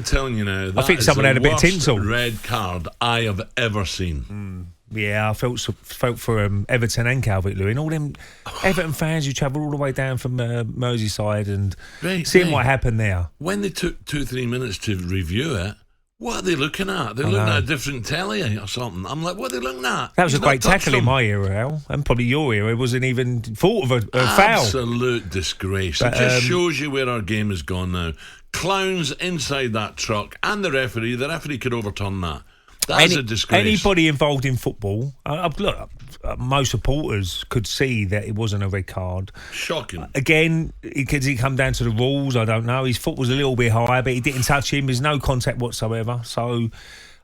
I'm telling you now, I think someone had a bit of tinsel. Red card I have ever seen. Yeah, I felt for Everton and Calvert-Lewin. All them Everton fans who travel all the way down from Merseyside and seeing what happened there. When they took 2-3 minutes to review it, what are they looking at? They're looking at a different telly or something. I'm like, what are they looking at? That was a great tackle in my era, Al, and probably your era. It wasn't even thought of a foul. Absolute disgrace. It just shows you where our game has gone now. Clowns inside that truck and the referee. The referee could overturn that. That's a disgrace. Anybody involved in football, look, most supporters could see that it wasn't a red card. Shocking. Again, does it come down to the rules? I don't know. His foot was a little bit higher, but he didn't touch him. There's no contact whatsoever. So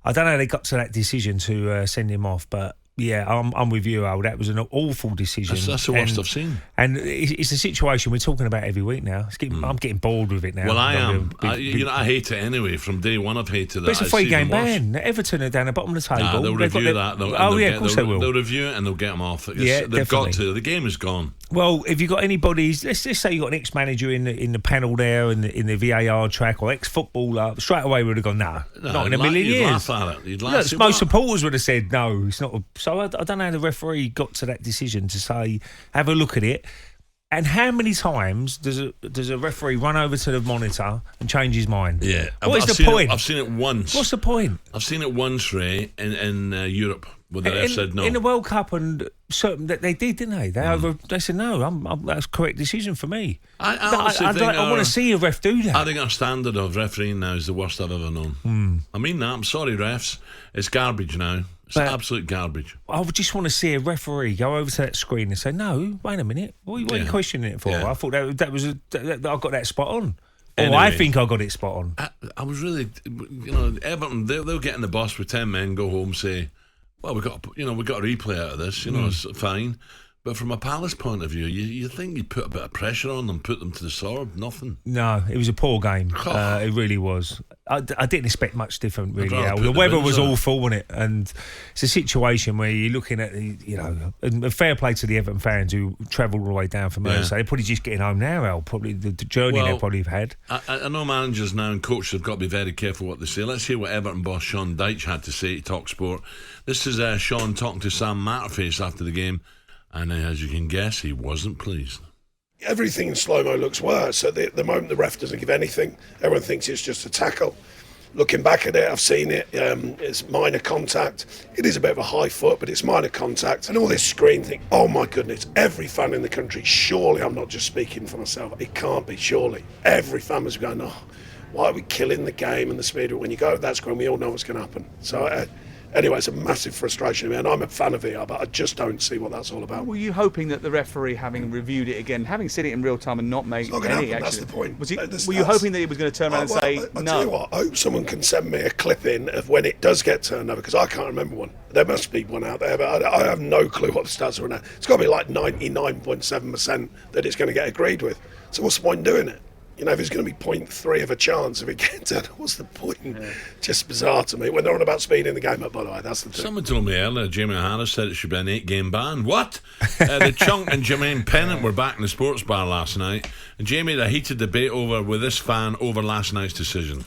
I don't know how they got to that decision to send him off, but yeah, I'm with you, Al. That was an awful decision. That's the worst I've seen. And it's a situation we're talking about every week now. I'm getting bored with it now. Well, I am. I hate it anyway. From day one, I've hated it. But it's a 3-game ban. Everton are down the bottom of the table. They'll review that. Of course they will. They'll review it and they'll get them off. They've got to. The game is gone. Well, if you've got anybody, let's say you've got an ex-manager in the panel there in the VAR track, or ex-footballer, straight away would have gone, nah, not in a million years. You'd laugh at it. Most supporters would have said, no, it's not. So I don't know how the referee got to that decision to say, have a look at it. And how many times does a referee run over to the monitor and change his mind? Yeah. What is the point? I've seen it once. What's the point? I've seen it once, Ray, in Europe, where the ref said no. In the World Cup, and certain that they did, didn't they? They said no. That's a correct decision for me. I want to see a ref do that. I think our standard of refereeing now is the worst I've ever known. I mean that. I'm sorry, refs. It's garbage now. It's absolute garbage. I would just want to see a referee go over to that screen and say, "No, wait a minute. What are you questioning it for?" I thought that I got that spot on. Anyway, I think I got it spot on. I was really, Everton. They'll get in the bus with 10 men, go home, say, "Well, we got a replay out of this. It's fine." But from a Palace point of view, you think you'd put a bit of pressure on them, put them to the sword. Nothing. No, it was a poor game. It really was. I didn't expect much different, really. The weather was awful, wasn't it? And it's a situation where you're looking at, and fair play to the Everton fans who travelled all the way down from Merseyside. They're probably just getting home now, Al. Probably the journey they probably have had. I know managers now and coaches have got to be very careful what they say. Let's hear what Everton boss Sean Dyche had to say to talkSPORT. This is Sean talking to Sam Matterface after the game. And as you can guess, he wasn't pleased. Everything in slow-mo looks worse. At the moment the ref doesn't give anything, everyone thinks it's just a tackle. Looking back at it, I've seen it. It's minor contact. It is a bit of a high foot, but it's minor contact. And all this screen thing, oh my goodness, every fan in the country, surely I'm not just speaking for myself, it can't be, surely. Every fan was going, oh, why are we killing the game and the speed of it? When you go over that screen, we all know what's going to happen. So anyway, it's a massive frustration to me, and I'm a fan of VR, but I just don't see what that's all about. Were you hoping that the referee, having reviewed it again, having seen it in real time and not made any action? That's the point. Were you hoping that he was going to turn around and say no? I'll tell you what, I hope someone can send me a clip in of when it does get turned over, because I can't remember one. There must be one out there, but I have no clue what the stats are now. It's got to be like 99.7% that it's going to get agreed with. So what's the point in doing it? If it's going to be 0.3 of a chance if it gets done, what's the point? Yeah. Just bizarre to me. When they're on about speeding the game up, by the way, that's the thing. Someone told me earlier, Jamie Harris said it should be an 8-game ban. What? The Chunk and Jermaine Pennant were back in the sports bar last night, and Jamie had a heated debate with this fan over last night's decision.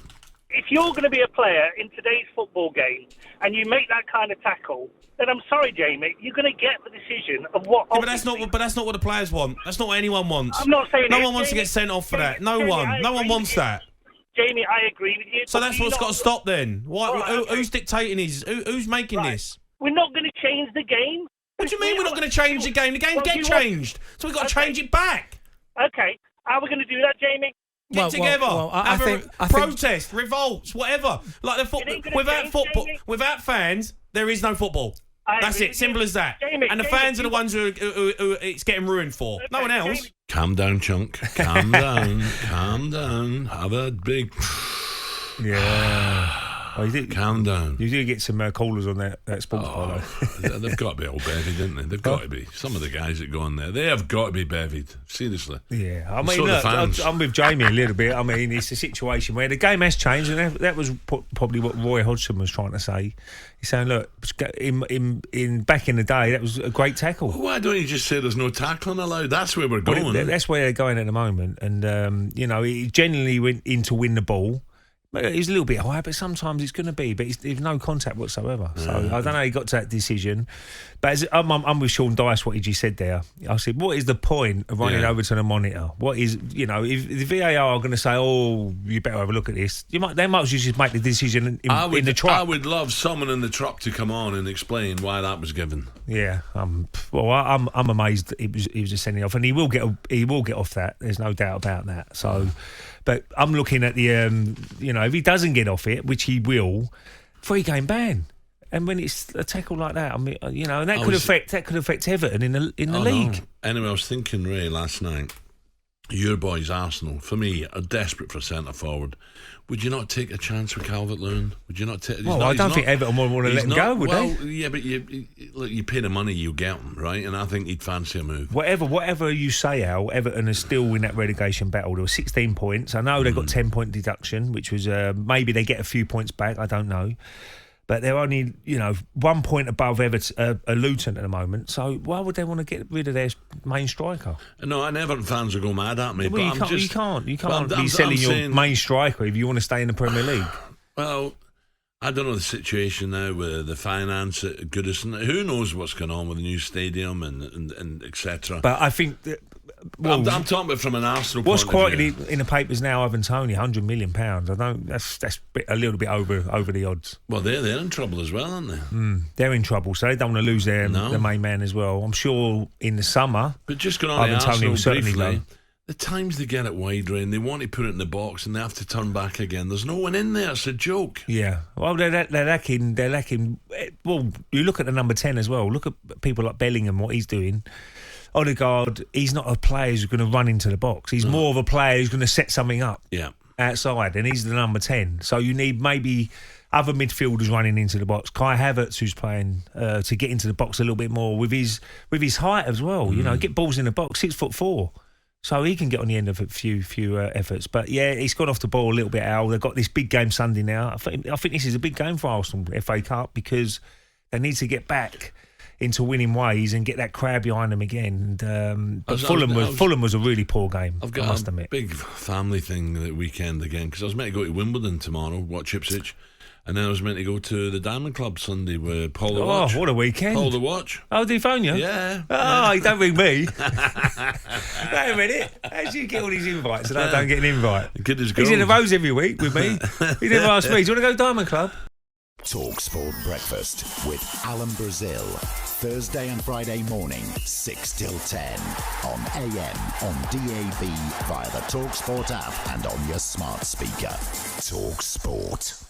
If you're going to be a player in today's football game and you make that kind of tackle, then I'm sorry, Jamie, you're going to get the decision of what. Yeah, but that's not what the players want. That's not what anyone wants. I'm not saying no one wants to get sent off for that. No one wants that. Jamie, I agree with you. So that's what's got to stop then. Who's dictating these? Who's making this? We're not going to change the game. What do you mean we're not going to change the game? The game gets changed, so we've got to change it back. Okay, how are we going to do that, Jamie? Get together, have a protest, revolts, whatever. Like the football, without fans, there is no football. That's it, simple as that. And the fans are the ones who it's getting ruined for. No one else. Calm down, Chunk. Calm down. Calm down. Have a big. Yeah. Calm down. You do get some callers on that sports bar, though. They've got to be all bevied, didn't they? They've got to be. Some of the guys that go on there, they have got to be bevied. Seriously. Yeah. I mean, look, I'm with Jamie a little bit. I mean, it's a situation where the game has changed, and that was probably what Roy Hodgson was trying to say. He's saying, look, in back in the day, that was a great tackle. Well, why don't you just say there's no tackling allowed? That's where we're going. That's where they're going at the moment. And, he genuinely went in to win the ball. He's a little bit high, but sometimes it's going to be. But there's no contact whatsoever. So I don't know how he got to that decision. But I'm with Sean Dyche, what he just said there. I said, what is the point of running over to the monitor? What is, if the VAR are going to say, oh, you better have a look at this, they might as well just make the decision in the truck. I would love someone in the truck to come on and explain why that was given. Yeah. I'm amazed it was a sending off, and he will get off that. There's no doubt about that. So, but I'm looking at the if he doesn't get off it, which he will, 3-game ban. And when it's a tackle like that, and that could affect Everton in the league. No. Anyway, I was thinking, Ray, last night, your boys Arsenal, for me, are desperate for centre forward. Would you not take a chance with Calvert-Lewin? Would you not take? I don't think Everton would want to let him go, would they? Yeah, but you pay the money, you get him, right? And I think he'd fancy a move. Whatever you say, Al, Everton is still in that relegation battle. There were 16 points. I know they got 10-point deduction, which was maybe they get a few points back. I don't know. But they're only, 1 point above Everton, Luton at the moment. So why would they want to get rid of their main striker? No, and Everton fans will go mad at me. Well, but you can't be selling your main striker if you want to stay in the Premier League. Well, I don't know the situation now with the finance at Goodison. Who knows what's going on with the new stadium and etc. But I think that. Well, I'm talking about from an Arsenal what's point of view. Quoted in the papers now, Ivan Toney, £100 million. I don't. That's a little bit over the odds. Well, they're in trouble as well, aren't they? They're in trouble, so they don't want to lose their main man as well. I'm sure in the summer. But just going on Ivan Toney will certainly briefly, the times they get it wide, and they want to put it in the box, and they have to turn back again. There's no one in there. It's a joke. Yeah. Well, they're lacking. Well, you look at the number 10 as well. Look at people like Bellingham, what he's doing. Odegaard, he's not a player who's going to run into the box. He's more of a player who's going to set something up outside, and he's the number 10. So you need maybe other midfielders running into the box. Kai Havertz, who's playing to get into the box a little bit more with his height as well. Get balls in the box, 6'4", so he can get on the end of a few efforts. But yeah, he's got off the ball a little bit, Al. They've got this big game Sunday now. I think this is a big game for Arsenal, FA Cup, because they need to get back into winning ways and get that crowd behind them again. But Fulham was a really poor game. I must admit. A big family thing the weekend again, because I was meant to go to Wimbledon tomorrow, watch Ipswich, and then I was meant to go to the Diamond Club Sunday with Paul the Watch. Oh, what a weekend! Paul the Watch. Oh, did he phone you? Yeah. Oh, he don't ring me. Wait a minute. How do you get all these invites and I don't get an invite? Good as gold. He's in the Rose every week with me. He never asked me. Do you want to go to Diamond Club? talkSPORT Breakfast with Alan Brazil. Thursday and Friday morning, 6 till 10. On AM, on DAB, via the talkSPORT app and on your smart speaker. talkSPORT.